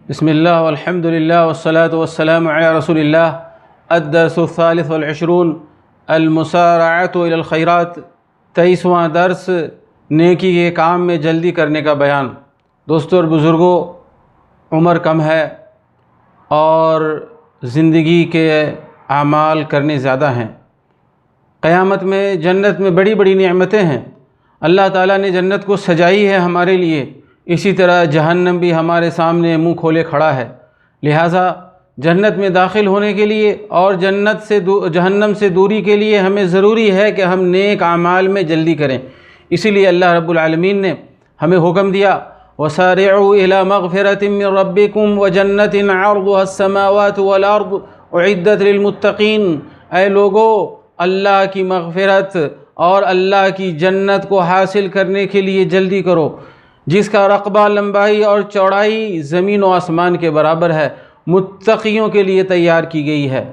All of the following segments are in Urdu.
بسم اللہ والحمد للہ والصلاة والسلام علی رسول اللہ۔ الدرس الثالث والعشرون المسارعۃ الی الخیرات، 23واں درس نیکی کے کام میں جلدی کرنے کا بیان۔ دوستو اور بزرگوں، عمر کم ہے اور زندگی کے اعمال کرنے زیادہ ہیں۔ قیامت میں جنت میں بڑی بڑی نعمتیں ہیں، اللہ تعالیٰ نے جنت کو سجائی ہے ہمارے لیے، اسی طرح جہنم بھی ہمارے سامنے منہ کھولے کھڑا ہے۔ لہٰذا جنت میں داخل ہونے کے لیے اور جہنم سے دوری کے لیے ہمیں ضروری ہے کہ ہم نیک اعمال میں جلدی کریں۔ اسی لیے اللہ رب العالمین نے ہمیں حکم دیا، وَسَارِعُوا إِلَى مَغْفِرَةٍ مِّن رَبِّكُمْ وَجَنَّةٍ عَرْضُهَا السَّمَاوَاتُ وَالْأَرْضُ أُعِدَّتْ لِلْمُتَّقِينَ۔ اے لوگو، اللہ کی مغفرت اور اللہ کی جنت کو حاصل کرنے کے لیے جلدی کرو، جس کا رقبہ، لمبائی اور چوڑائی زمین و آسمان کے برابر ہے، متقیوں کے لیے تیار کی گئی ہے۔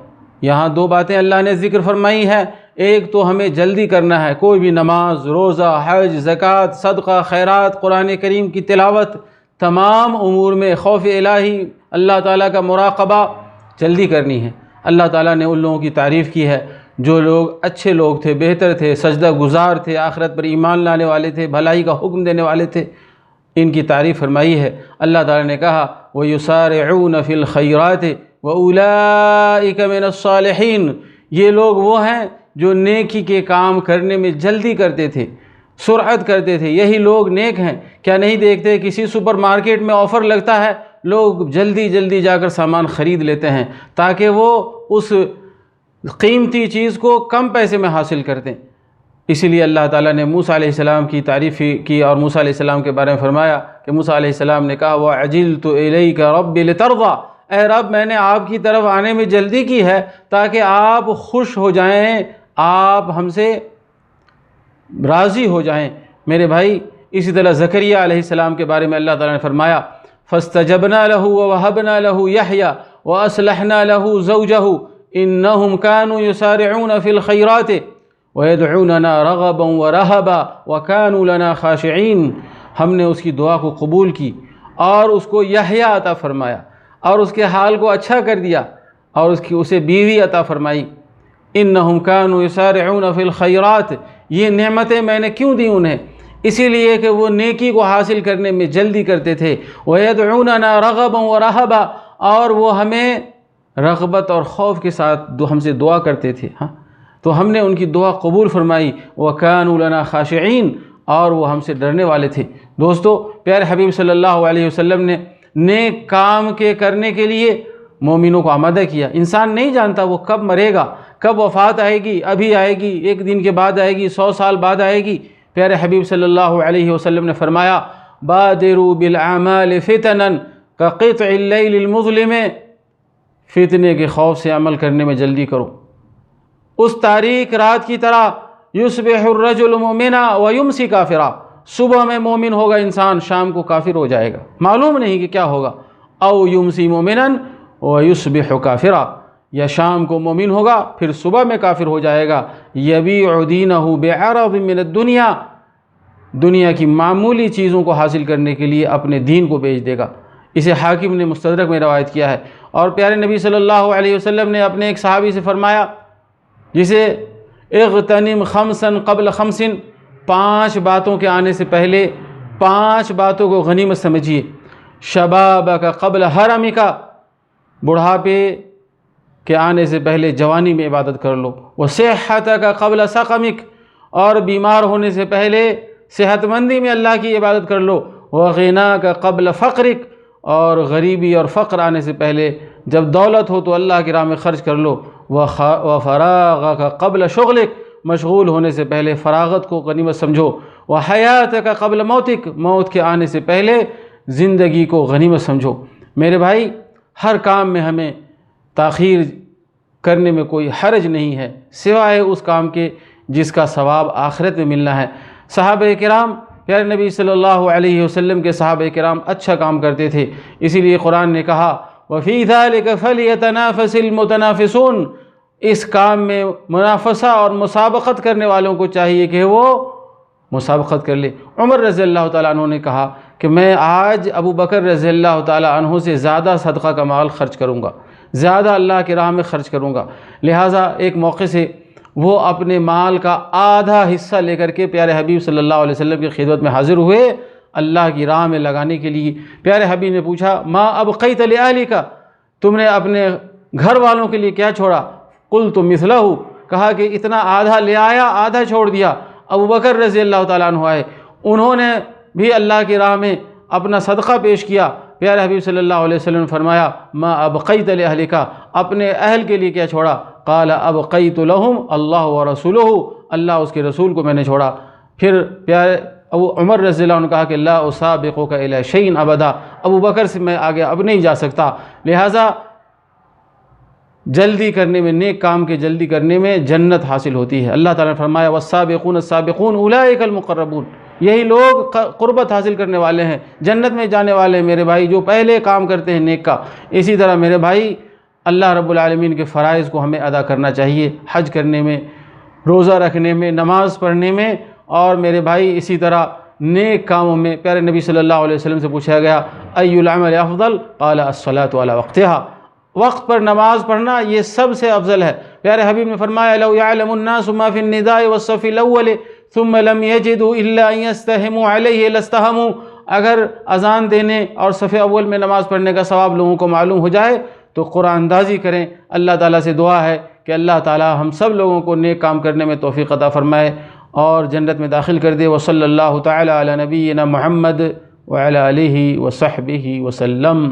یہاں دو باتیں اللہ نے ذکر فرمائی ہے۔ ایک تو ہمیں جلدی کرنا ہے، کوئی بھی نماز، روزہ، حج، زکوٰۃ، صدقہ، خیرات، قرآن کریم کی تلاوت، تمام امور میں خوف الہی، اللہ تعالیٰ کا مراقبہ جلدی کرنی ہے۔ اللہ تعالیٰ نے ان لوگوں کی تعریف کی ہے جو لوگ اچھے لوگ تھے، بہتر تھے، سجدہ گزار تھے، آخرت پر ایمان لانے والے تھے، بھلائی کا حکم دینے والے تھے، ان کی تعریف فرمائی ہے۔ اللہ تعالیٰ نے کہا وَيُسَارِعُونَ فِي الْخَيْرَاتِ وَأُولَٰئِكَ مِنَ الصَّالِحِينَ، یہ لوگ وہ ہیں جو نیکی کے کام کرنے میں جلدی کرتے تھے، سرعت کرتے تھے، یہی لوگ نیک ہیں۔ کیا نہیں دیکھتے کسی سپر مارکیٹ میں آفر لگتا ہے، لوگ جلدی جلدی جا کر سامان خرید لیتے ہیں تاکہ وہ اس قیمتی چیز کو کم پیسے میں حاصل کرتے۔ اسی لیے اللہ تعالیٰ نے موسیٰ علیہ السلام کی تعریف کی اور موسیٰ علیہ السلام کے بارے میں فرمایا کہ موسیٰ علیہ السلام نے کہا وَعَجِلْتُ إِلَيْكَ رَبِّ لِتَرْضَىٰ، اے رب میں نے آپ کی طرف آنے میں جلدی کی ہے تاکہ آپ خوش ہو جائیں، آپ ہم سے راضی ہو جائیں۔ میرے بھائی، اسی طرح زکریا علیہ السلام کے بارے میں اللہ تعالیٰ نے فرمایا فَاسْتَجَبْنَا لَهُ وَوَهَبْنَا لَهُ يَحْيَىٰ وَأَصْلَحْنَا لَهُ زَوْجَهُ إِنَّهُمْ كَانُوا يُسَارِعُونَ فِي الْخَيْرَاتِ وَيَدْعُونَنَا رَغَبًا وَرَهَبًا وَكَانُوا لَنَا خَاشِعِينَ۔ ہم نے اس کی دعا کو قبول کی اور اس کو یحییٰ عطا فرمایا اور اس کے حال کو اچھا کر دیا اور اسے بیوی عطا فرمائی۔ إِنَّهُمْ كَانُوا يُسَارِعُونَ فِي الْخَيْرَاتِ، یہ نعمتیں میں نے کیوں دی انہیں؟ اسی لیے کہ وہ نیکی کو حاصل کرنے میں جلدی کرتے تھے۔ وَيَدْعُونَنَا رَغَبًا وَرَهَبًا، اور وہ ہمیں رغبت اور خوف کے ساتھ ہم سے دعا کرتے تھے، تو ہم نے ان کی دعا قبول فرمائی۔ وَكَانُوا لَنَا خَاشِعِينَ، اور وہ ہم سے ڈرنے والے تھے۔ دوستو، پیارے حبیب صلی اللہ علیہ وسلم نے نیک کام کے کرنے کے لیے مومنوں کو آمادہ کیا۔ انسان نہیں جانتا وہ کب مرے گا، کب وفات آئے گی، ابھی آئے گی، ایک دن کے بعد آئے گی، 100 سال بعد آئے گی۔ پیارے حبیب صلی اللہ علیہ وسلم نے فرمایا بادروا بالأعمال فتنا كقطع الليل المظلم، فتنے کے خوف سے عمل کرنے میں جلدی کرو، اس تاریک رات کی طرح یصبح الرجل مؤمنا ویمسی کافرا، صبح میں مومن ہوگا انسان، شام کو کافر ہو جائے گا، معلوم نہیں کہ کیا ہوگا۔ او یمسی مومنا ویصبح کافرا، یا شام کو مومن ہوگا پھر صبح میں کافر ہو جائے گا۔ یبیع دینہ بعرض من الدنیا، دنیا کی معمولی چیزوں کو حاصل کرنے کے لیے اپنے دین کو بیچ دے گا۔ اسے حاکم نے مستدرک میں روایت کیا ہے۔ اور پیارے نبی صلی اللہ علیہ وسلم نے اپنے ایک صحابی سے فرمایا جسے اغتنم خمسا قبل خمس، 5 باتوں کے آنے سے پہلے 5 باتوں کو غنیمت سمجھیے۔ شبابک قبل حرمک، بڑھاپے کے آنے سے پہلے جوانی میں عبادت کر لو۔ وصحتک قبل سقمک، اور بیمار ہونے سے پہلے صحت مندی میں اللہ کی عبادت کر لو۔ وغناک قبل فقرک، اور غریبی اور فقر آنے سے پہلے جب دولت ہو تو اللہ کی راہ میں خرچ کر لو۔ وفراغک قبل شغلک، مشغول ہونے سے پہلے فراغت کو غنیمت سمجھو۔ وحیاتک قبل موتک، موت کے آنے سے پہلے زندگی کو غنیمت سمجھو۔ میرے بھائی، ہر کام میں ہمیں تاخیر کرنے میں کوئی حرج نہیں ہے سوائے اس کام کے جس کا ثواب آخرت میں ملنا ہے۔ صحابہ کرام، پیارے نبی صلی اللہ علیہ وسلم کے صحابہ کرام اچھا کام کرتے تھے، اسی لیے قرآن نے کہا وَفِي ذَلِكَ فَلْيَتَنَافَسِ الْمُتَنَافِسُونَ، اس کام میں منافسہ اور مسابقت کرنے والوں کو چاہیے کہ وہ مسابقت کر لے۔ عمر رضی اللہ تعالیٰ عنہ نے کہا کہ میں آج ابو بکر رضی اللہ تعالیٰ عنہ سے زیادہ صدقہ کا مال خرچ کروں گا، زیادہ اللہ کی راہ میں خرچ کروں گا۔ لہٰذا ایک موقع سے وہ اپنے مال کا آدھا حصہ لے کر کے پیارے حبیب صلی اللہ علیہ وسلم کی خدمت میں حاضر ہوئے اللہ کی راہ میں لگانے کے لیے۔ پیارے حبیب نے پوچھا ما ابقیت لأہلک، تم نے اپنے گھر والوں کے لیے کیا چھوڑا؟ قلت مثلہ، کہا کہ اتنا آدھا لے آیا، آدھا چھوڑ دیا۔ ابو بکر رضی اللہ تعالیٰ عنہ آئے، انہوں نے بھی اللہ کی راہ میں اپنا صدقہ پیش کیا۔ پیارے حبیب صلی اللہ علیہ وسلم نے فرمایا ما ابقیت لأہلک، اپنے اہل کے لیے کیا چھوڑا؟ قال ابقیت لہم اللہ ورسولہ، اللہ اس کے رسول کو میں نے چھوڑا۔ پھر پیارے ابو عمر رضی اللہ عنہ کہا کہ لا اسابقک الی شیء ابدا، ابو بکر سے میں آگے اب نہیں جا سکتا۔ لہٰذا جلدی کرنے میں، نیک کام کے جلدی کرنے میں جنت حاصل ہوتی ہے۔ اللہ تعالیٰ نے فرمایا والسابقون السابقون اولئک المقربون، یہی لوگ قربت حاصل کرنے والے ہیں، جنت میں جانے والے ہیں میرے بھائی، جو پہلے کام کرتے ہیں نیک کا۔ اسی طرح میرے بھائی اللہ رب العالمین کے فرائض کو ہمیں ادا کرنا چاہیے، حج کرنے میں، روزہ رکھنے میں، نماز پڑھنے میں، اور میرے بھائی اسی طرح نیک کاموں میں۔ پیارے نبی صلی اللہ علیہ وسلم سے پوچھا گیا ای العمل افضل؟ قال الصلاۃ علی وقتہا، وقت پر نماز پڑھنا یہ سب سے افضل ہے۔ پیارے حبیب نے فرمایا لو یعلم الناس ما فی النداء والصف الاول ثم لم یجدوا الا ان یستہموا علیہ لاستہموا، اگر اذان دینے اور صف اول میں نماز پڑھنے کا ثواب لوگوں کو معلوم ہو جائے تو قرآن اندازی کریں۔ اللہ تعالیٰ سے دعا ہے کہ اللہ تعالیٰ ہم سب لوگوں کو نیک کام کرنے میں توفیق عطا فرمائے اور جنت میں داخل کر دے۔ وصلی اللہ تعالیٰ علی نبینا محمد وعلی آلہ وصحبہ وسلم۔